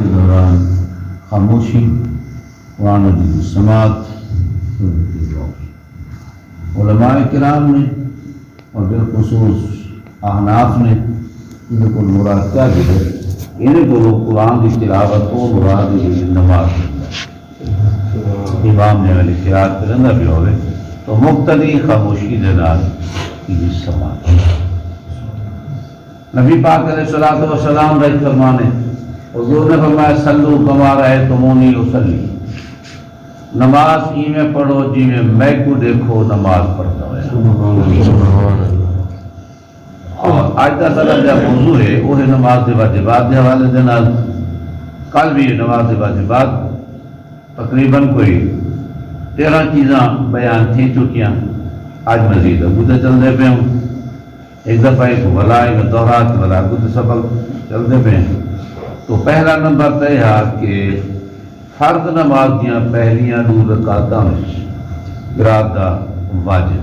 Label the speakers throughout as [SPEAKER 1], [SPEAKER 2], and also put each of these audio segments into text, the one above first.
[SPEAKER 1] کے دوران خاموشی، قرآن مجید کی سماعت، علماء کرام نے اور بالخصوص احناف نے ان کو مراد کیا ہے، ان کو قرآن کی تلاوت کو مراد نماز امام نے والی قرات کرنا بھی ہوئے تو مقتدی خاموشی دے نال کی سماعت۔ نبی پاک علیہ الصلوۃ والسلام رائے فرمانے، حضور نے فرمایا صلو کما رأیتمونی اصلی، نماز ہی میں پڑھو جی میں کو دیکھو نماز پڑھتا ہوا۔ اور آج کا سلام جو موضوع ہے وہ ہے نماز کے واجبات کے حوالے سے نال۔ کل بھی نماز کے واجبات تقریباً کوئی 13 چیزاں بیان تھی چکیاں، آج مزید ابوتے چلتے پہ ہوں، ایک دفعہ ایک بھلا ایک دورات بھلا کچھ سبق چلتے پہ ہیں۔ تو پہلا نمبر تو یہ ہے کہ فرض نماز دیاں پہلیاں 2 رکعتاں میں قرات دا واجب۔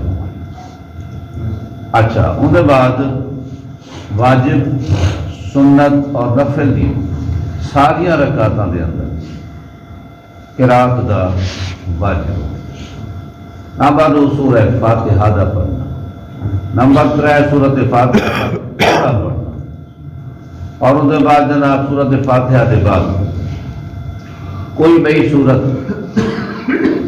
[SPEAKER 1] اچھا ان کے بعد واجب، سنت اور نفل دی ساریاں رکعتاں دے اندر قرات دا واجب۔ نمبر 2 سورہ فاتحہ دا پڑھنا، نمبر 3 سورۃ فاتحہ پڑھنا، اور ان کے بعد جناب سورۃ فاتحہ کے بعد کوئی بئی صورت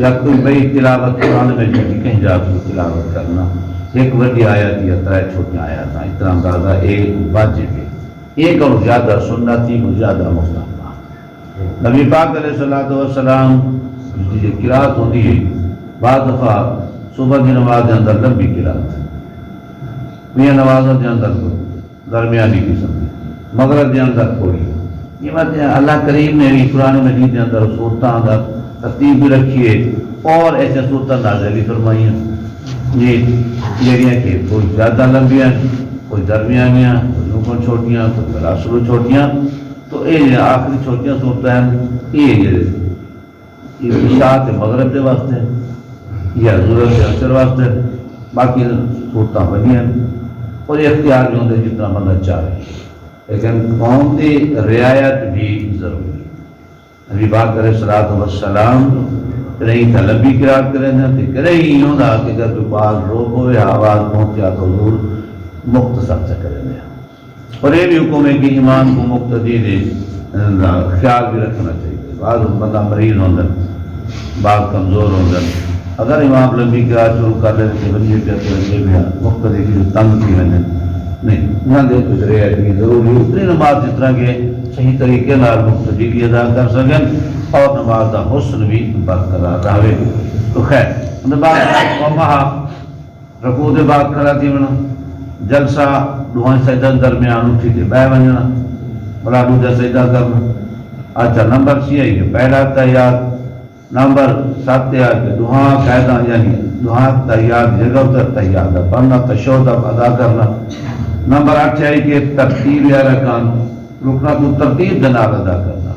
[SPEAKER 1] یا کوئی بئی تلاوت قرآن میں کہیں جا کے تلاوت کرنا، ایک بڑی آیت یا 3 چھوٹی آیات، اتنا اندازہ ایک واجب ہے، ایک اور زیادہ سنتی اور زیادہ مستحب۔ نبی پاک علیہ الصلوۃ والسلام کی قرات ہوتی ہے، بعض دفعہ صبح کی نماز کے اندر لمبی قرات، میاں نمازوں کے اندر درمیانی قسم کی، مغرب کے اندر تھوڑی۔ یہ بات اللہ کریم نے بھی قرآن مجید کے اندر صورتوں کا ترتیب بھی رکھی ہے اور ایسے صورتیں نازل بھی فرمائی ہیں، یہ کہ کوئی زیادہ لمبیاں، کوئی درمیانیاں، کوئی چھوٹیاں، کوئی بلاسلو چھوٹیاں۔ تو یہ آخری چھوٹیاں صورتیں ہیں، یہ عشاء مغرب کے واسطے یا ضرورت عصر واسطے، باقی صورتیں بنی ہیں اور یہ اختیار بھی ہوتے جتنا بندہ چاہے، لیکن قوم کی رعایت بھی ضروری ہے۔ نبی پاک علیہ الصلوۃ والسلام کہیں تا لمبی قرات کریں تو کہیں یوں نہ کہ اگر کوئی بال روک ہوئے آواز پہنچیا تو حضور مختصر سے کریں گے۔ اور یہ بھی حکم ہے کہ امام کو مقتدی نے خیال بھی رکھنا چاہیے، بعض بندہ مریض ہوندن، بعض کمزور ہوندن، اگر امام لمبی قرات شروع کر لیں تو بندے کہتے ہیں بھی مقتدی کی جو تنگ کی وجہ نہیں، یہاں دے کچھ رعایت کی ضروری اتنی نماز جس طرح کے صحیح طریقے نال مقتدی بھی ادا کر سکیں اور نماز کا حسن بھی برقرار رہے۔ تو خیر ان بعد رکوع کے بعد کھڑا تھی ونا، جلسہ دعائیں سجدہ درمیان اٹھی تھی بہ ونجنا، بلا دوجا سجدہ کرنا۔ اچھا نمبر 6 ہے کہ پہلا تحیات، نمبر 7 ہے کہ دعا قاعدہ یعنی دعا تحیات جگہ پر تحیات پڑھنا، تشہد ادا کرنا۔ نمبر 8 ہے کہ ترتیب ارکان، رکنا کو ترتیب کے نال ادا کرنا۔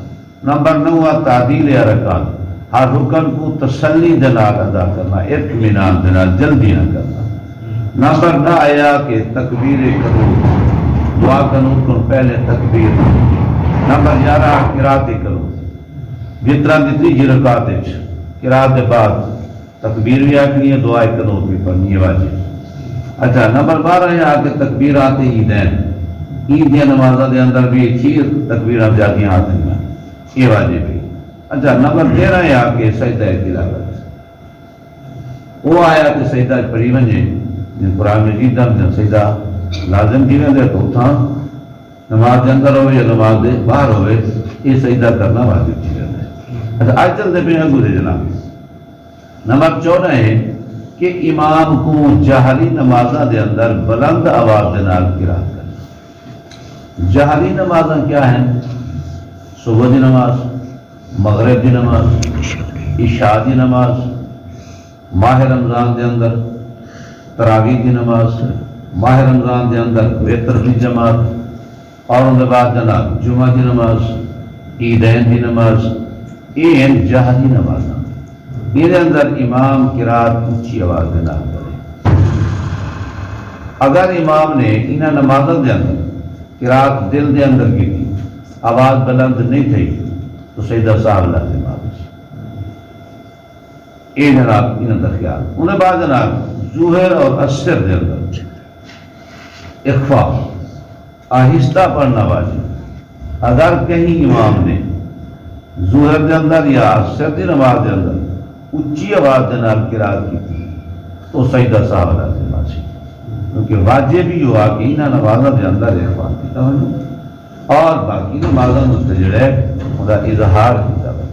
[SPEAKER 1] نمبر 9 تعدیل ارکان، ہر رکن کو تسلی کے نال ادا کرنا، اطمینان کے نال، جلدی نہ کرنا۔ نمبر 10 ہے کہ تکبیر قنوت، دعا قنوت کو پہلے تکبیر۔ نمبر 11 قرات قنوت، جتنا دی 3 رکعت قرات کے بعد تکبیر بھی آخری ہے، دعا قنوت بھی پڑھنی ہے واجب۔ اچھا نمبر 12 ہے کہ تکبیرات عیدین، عید کی نمازوں کے اندر بھی 6 تکبیرات جاتی آتی ہیں، یہ واجب ہے۔ اچھا نمبر 13 ہے کہ سجدہ تلاوت، وہ آیا کہ سجدہ پڑھی ونجے جن قرآن مجید دا سجدہ لازم کی وجہ تو اتھاں نماز کے اندر ہوئے یا نماز دے باہر ہوئے یہ سجدہ کرنا واجب کی وجہ ہے۔ اچھا آج چلتے پہ ہیں گزرے جناب۔ نمبر 14 ہے کہ امام کو جہری نمازاں دے اندر بلند آواز دے نال قرات کرنا۔ جہری نمازاں کیا ہیں؟ صبح دی نماز، مغرب دی نماز، عشاء دی نماز، ماہ رمضان دے اندر تراویح دی نماز، ماہ رمضان دے اندر وتر دی جماعت، اور ان کے بعد جناب جمعہ دی نماز، عیدین دی نماز، یہ ہیں جہری نمازاں۔ یہ اندر امام قرات اونچی آواز دے نال کرے۔ اگر امام نے انہاں نمازوں دے اندر قرات دل دے اندر کی آواز بلند نہیں تھی تو سیدہ صاحب لازم آ اے جناب انہوں کا خیال انہیں بعد جناب ظہر اور عصر دے اندر اخفا آہستہ پڑھنا واجب اگر کہیں امام نے ظہر دے اندر یا عصر دی نماز دے اندر اچھی آواز دے نال قرات کی تھی تو سجدہ صاحب لازم آسی کیونکہ واجب ہی ہوا کہ انہاں نمازاں دے اندر اخفا کیتا ہونا اور باقی نمازاں دے جڑا ہے اوندا اظہار کیتا ہونا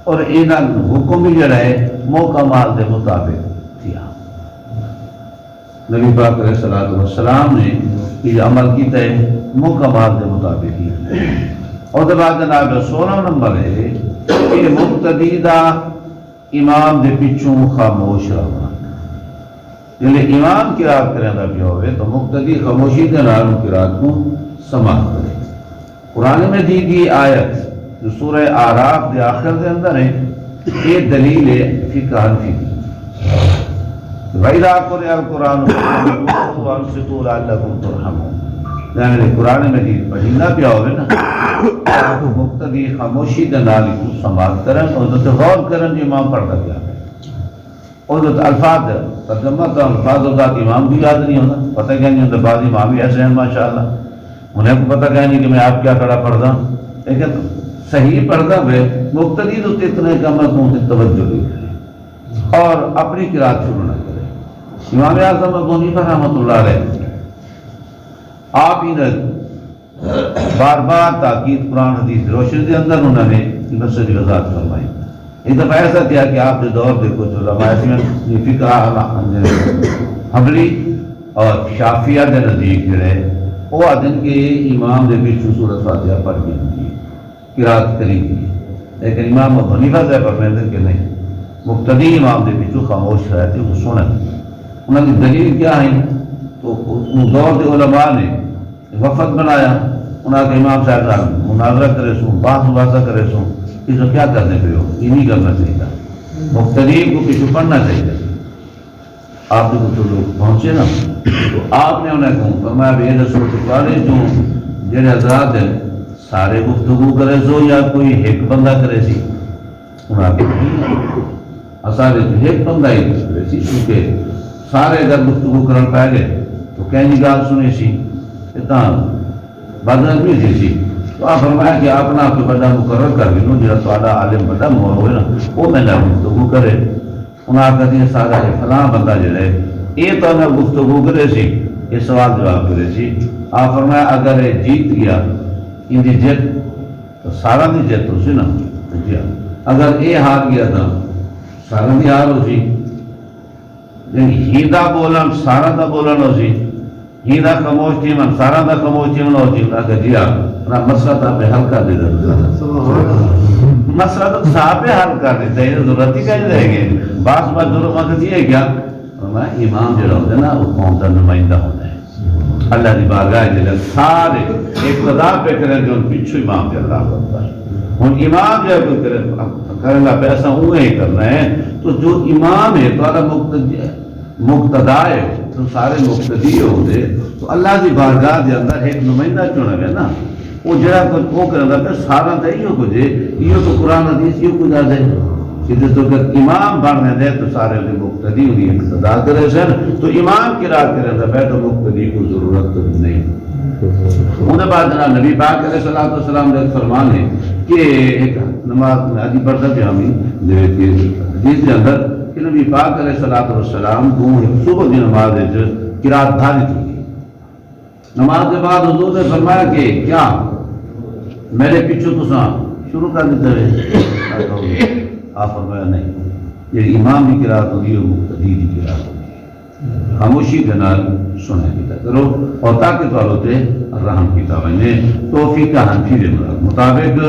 [SPEAKER 1] اور انہاں حکم بھی جڑا ہے موقع مال دے مطابق تھیا نبی پاک علیہ الصلوۃ والسلام نے یہ عمل کیتا ہے موقع مال دے مطابق ہی اور دے بعد جناب 16 نمبر ہے کہ مقتدی دا امام دے پیچھوں خاموش رہنا یعنی امام قرات کریندا پیا ہوئے تو مقتدی خاموشی دے نال قرات کو سماعت کرے قرآن میں دی گئی آیت جو سورہ اعراف دے آخر دے اندر ہے یہ دلیل ہے فقہ حنفی کی وَإِذَا قُرِئَ الْقُرْآنُ فَاسْتَمِعُوا وَأَنصِتُوا لَعَلَّكُمْ تُرْحَمُونَ یعنی قرآن مجید پڑھنا پیا ہوئے نا مقتدی خاموشی دے نال کو سماعت کرن اور تے غور کرن جو امام پڑھتا پیا ہے اور الفاظ ترجمہ تو الفاظ ہوتا کہ امام بھی یاد نہیں ہوتا پتہ کیا نہیں ہوتا بعض امام بھی ایسے ہیں ماشاءاللہ انہیں کو پتہ کیا نہیں کہ میں آپ کیا کھڑا پڑھتا لیکن صحیح پڑھتا ہوئے مقتدی تو اتنے کم از کم توجہ نہیں کرے اور اپنی قرات شروع نہ کرے امام اعظم ابو حنیفہ رحمۃ اللہ علیہ آپ ہی نے بار بار تاکید قرآن حدیث روشنی کے اندر انہوں نے مسجد وضاحت فرمائی ایک دفعہ ایسا کیا کہ آپ کے دور دیکھو جو روایت میں فقہ حنبلی اور شافعیہ کے نزدیک جڑے وہ آدن کے امام دے پیچھے سورۃ فاتحہ پڑھ گئی قرات کری گئی لیکن امام ابو حنیفہ سے فرماتے کہ نہیں مقتدی امام دے پیچھے خاموش رہتے وہ سنیں انہوں کی دلیل کیا ہے تو اس دور کے علماء نے وفد بنایا انہوں کے امام صاحب مناظرہ کرے سوں بات مباحثہ کرے سوں اس کو کیا کرنے پہ ہو یہ نہیں کرنا چاہیے مقتدی کو پیچھے پڑھنا چاہیے آپ جو لوگ پہنچے نا تو آپ نے انہیں کہوں فرمایا بھی یہ دسو تو پڑھے جو جڑے حضرات ہیں سارے گفتگو کرے سو یا کوئی ایک بندہ کرے سی انہوں نے سارے ایک بندہ ہی کرے سی کیونکہ سارے اگر گفتگو کرن پہ گئے تو کہیں گال سنے سی اتنا بدنظمی تھی سی تو آپ فرمایا کہ اپنا آپ کے بڑا مقرر کر بھی لوں جہاں تھوڑا عالم بڑا مور ہوئے نا وہ میں نے گفتگو کرے انہوں نے کہتے ہیں سارا فلاں بندہ جڑے یہ تو میں گفتگو کرے سی یہ سوال جواب کرے سی آپ فرمایا اگر یہ جیت گیا ان کی جیت تو سارا دی جیت ہو سی نا اگر یہ ہار گیا تھا سارا دی ہار ہو سی ہی دا بولن سارا دا بولن ہو سی ہی دا خاموش تھی من سارا دا خاموش تھی من ہو سی اگر جی آپ مسئلہ تھا پہ حل کر دیتا مسئلہ تو صاحب پہ حل کر دیتا ہے ضرورت ہی کہیں رہے گے بعض بات ضرور مقصد یہ ہے کیا امام جڑا ہوتا ہے نا وہ قوم کا نمائندہ ہوتا ہے اللہ کی بارگاہ جلال سارے اقتدا پہ کریں جو ان پیچھو امام پہ اللہ ہوتا ہے ان امام جو ہے کریں گا پیسہ ہوئے ہی کرنا ہے تو جو امام ہے تو اللہ مقتدا ہے تو سارے مقتدی ہوتے تو اللہ کی بارگاہ کے اندر ایک نمائندہ چنا گیا نا وہ جڑا کچھ وہ کرنا پہ سارا تو یہ کچھ ہے یہ تو قرآن حدیث یہ کچھ آ جائے کہ تو امام بننے دے تو سارے مقتدی ہوئی اقتدا کرے سن تو امام کی رات کرے تھا تو مقتدی کو ضرورت نہیں انہیں بعد جناب نبی پاک علیہ الصلوۃ والسلام نے فرمان ہے کہ ایک نماز میں حدیث پڑھتا تھا ہمیں حدیث کے اندر کہ نبی پاک علیہ الصلوۃ والسلام کو صبح کی نماز ہے قرات بھاری تھی نماز کے بعد حضور نے فرمایا کہ کیا میرے پیچھے تو شروع کر دیتے ہوئے آپ فرمایا نہیں یہ امام کی قرات ہوگی اور مقتدی کی قرات ہوگی خاموشی کے نال سنے کی کرو اور تاکہ تو ہوتے رحم کی تابعینے توفیق حنفی کے مطابق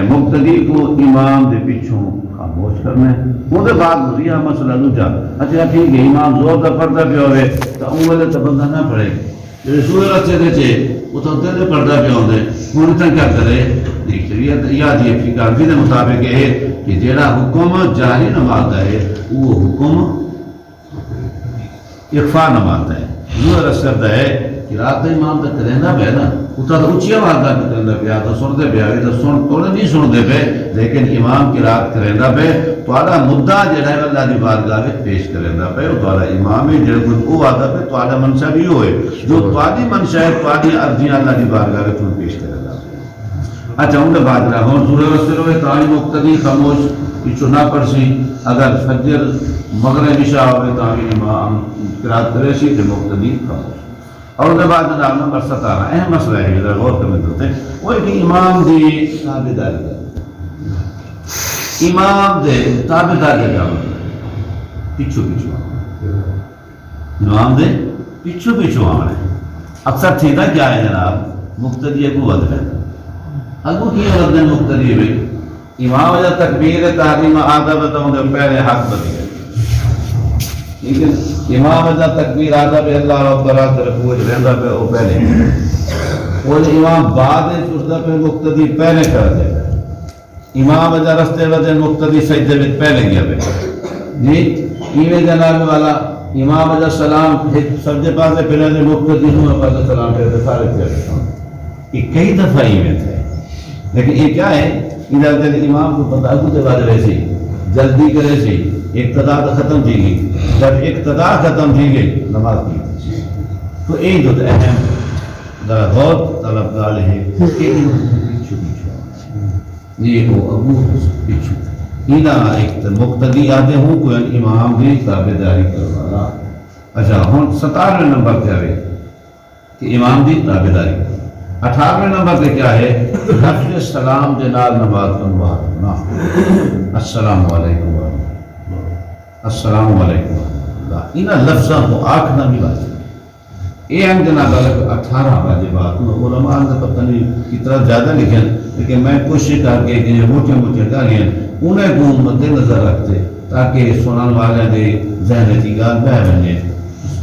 [SPEAKER 1] مقتدی کو امام دے پیچھوں خاموش کرنا ہے وہ دے بعد یہ مسئلہ دوجا اچھا ٹھیک ہے امام زور دا پڑھتا پہ ہوئے تو ان والے تو بندہ نہ پڑھے رسول اچھے دے چھے وہ تو دے پڑھتا پہ ہوندے انہیں تن کیا کرے دیکھ شریعت یاد یہ فقہ حنفی کے مطابق ہے کہ جیڑا حکم جاری نماز ہے وہ حکم اخفا نماز ہے ظہر اثر ہے قرات امام تک رہنا پہ نا اتنا تو اچھی آواز کا کرنا پیا تو سنتے پیا تو سن تو نہیں سنتے پہ لیکن امام قرات کرنا پہ تھوڑا مدعا جڑا ہے اللہ کی بارگاہ میں پیش کرنا پہ تھوڑا امام ہے جڑا کچھ وہ آتا پہ تھوڑا منشا بھی ہوئے جو تھوڑی منشا ہے تھوڑی عرضیاں اللہ کی بارگاہ میں تھوڑا پیش کرنا پہ اچھا ان کے بعد رہا ہوں سورہ وسطے روئے تاری مقتدی خاموش کی چنا پرسی اگر فجر مغرب عشاء ہوئے تاری امام قرات کرے سی تو مقتدی خاموش اور ان کے بعد جناب نمبر 17 اہم مسئلہ ہے ادھر غور کرنے ہوتے ہیں وہ کہ امام دی تابعداری امام دے تابعداری کا پیچھو پیچھو امام دے پیچھو پیچھو آنے اکثر تھیتا کیا ہے جناب مقتدی کو ود ہے اگو کی ود ہے مقتدی بھی امام وجہ تکبیر تحریم آدھا بتاؤں دے پہلے حق بتی ہے لیکن امام وجہ تکبیر آدھا پہ اللہ رب برات رکھوج رہندا پہ وہ پہلے وہ امام بعد چردہ پہ مقتدی پہلے کر دے امام وجہ رستے وجہ مقتدی سجدے میں پہلے گیا پہ جی ایویں جناب والا امام وجہ سلام سجدے پاسے پہلے مقتدی ہوں پاسے سلام پہ سارے کیا یہ کئی دفعہ ایویں تھے لیکن یہ کیا ہے ادھر جب امام کو پتہ کو دے بعد ویسے جلدی کرے سی اقتدا ختم تھی گئی جب اقتدا ختم تھی گئی نماز کی تو ایک جو اہم بہت طلبگار ہے کہ پیچھو پیچھو یہ ہو ابو پیچھو اینا ایک مقتدی آتے ہوں کوئی امام بھی تابعداری کروانا اچھا ہوں 17 نمبر کیا ہے کہ امام بھی تابعداری کروانا 18 نمبر پہ کیا ہے لفظ سلام جناب نماز کرنا السلام علیکم السلام علیکم انہا لفظاں کو آنکھنا بھی بات ہے یہ ہم جناب 18 بجے بات علماء نے پتہ نہیں کتنا زیادہ لکھیں لیکن میں کوشش کر کے کہ موٹے موٹے گالیاں انہیں کو مد نظر رکھتے تاکہ سنن والے دے ذہن کی گال بہ بنے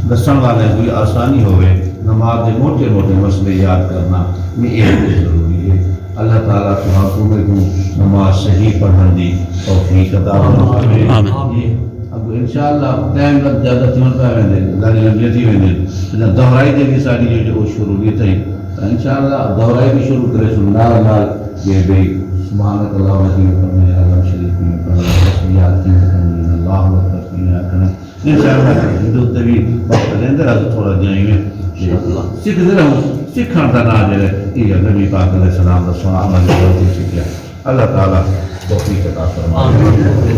[SPEAKER 1] دسن والے کوئی آسانی ہوئے نماز کے موٹے موٹے مسئلے یاد کرنا یہ ضروری ہے اللہ تعالیٰ تمہیں کو نماز صحیح پڑھن دی توفیق عطا فرمائے اب انشاءاللہ ٹائم لگ زیادہ تمن پہ ویندے گالی لمبی تھی ویندے دہرائی دے بھی ساری جو شروعیت ہے انشاءاللہ دہرائی بھی شروع کرے سنار نال یہ بھی سبحانک اللہ وحی وحی علم شریف میں پڑھنا تسمیات کی حکمین اللہ اکبر کی کریں انشاءاللہ ہندو تبھی وقت لیں دے رہا تھوڑا جائیں میں سکھ دے رہا ہوں سکھان کا نام جو ہے یہ نبی پاک علیہ السلام کا سنا عمل جو سکھیا اللہ تعالیٰ توفیق عطا فرمائے